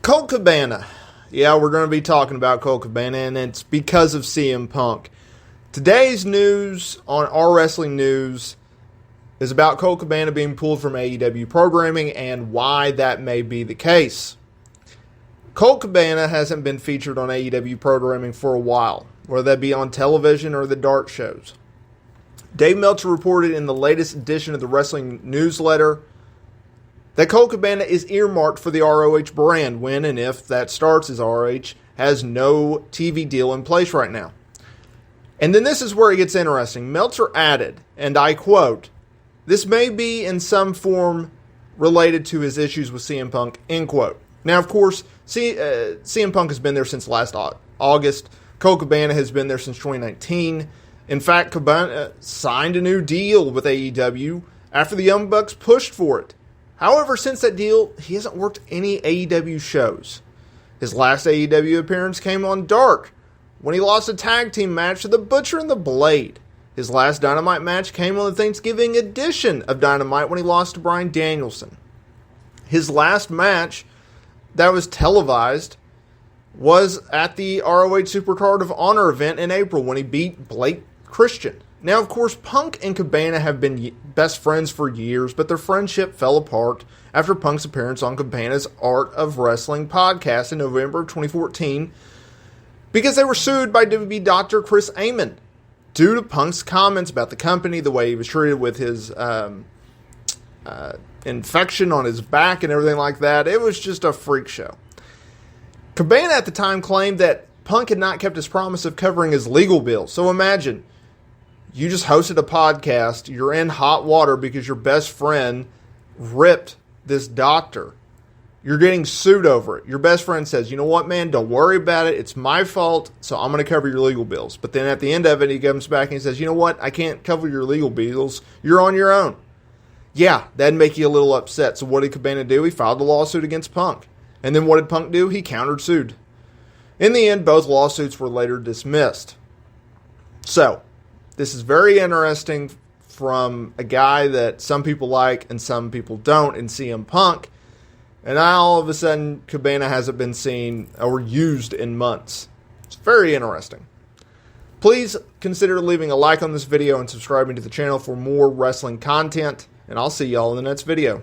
Colt Cabana. Yeah, we're going to be talking about Colt Cabana, and it's because of CM Punk. Today's news on Our Wrestling News is about Colt Cabana being pulled from AEW programming and why that may be the case. Colt Cabana hasn't been featured on AEW programming for a while, whether that be on television or the dark shows. Dave Meltzer reported in the latest edition of the Wrestling Newsletter that Colt Cabana is earmarked for the ROH brand when and if that starts, as ROH has no TV deal in place right now. And then this is where it gets interesting. Meltzer added, and I quote, "This may be in some form related to his issues with CM Punk," end quote. Now, of course, CM Punk has been there since last August. Colt Cabana has been there since 2019. In fact, Cabana signed a new deal with AEW after the Young Bucks pushed for it. However, since that deal, he hasn't worked any AEW shows. His last AEW appearance came on Dark, when he lost a tag team match to the Butcher and the Blade. His last Dynamite match came on the Thanksgiving edition of Dynamite when he lost to Bryan Danielson. His last match that was televised was at the ROH Supercard of Honor event in April when he beat Blake Christian. Now, of course, Punk and Cabana have been best friends for years, but their friendship fell apart after Punk's appearance on Cabana's Art of Wrestling podcast in November of 2014 because they were sued by WWE Dr. Chris Amon due to Punk's comments about the company, the way he was treated with his infection on his back and everything like that. It was just a freak show. Cabana at the time claimed that Punk had not kept his promise of covering his legal bills. So imagine, you just hosted a podcast, you're in hot water because your best friend ripped this doctor. You're getting sued over it. Your best friend says, "You know what, man, don't worry about it. It's my fault, so I'm going to cover your legal bills." But then at the end of it, he comes back and he says, "You know what, I can't cover your legal bills. You're on your own." Yeah, that'd make you a little upset. So what did Cabana do? He filed a lawsuit against Punk. And then what did Punk do? He countersued. In the end, both lawsuits were later dismissed. So, this is very interesting from a guy that some people like and some people don't in CM Punk. And now all of a sudden, Cabana hasn't been seen or used in months. It's very interesting. Please consider leaving a like on this video and subscribing to the channel for more wrestling content. And I'll see y'all in the next video.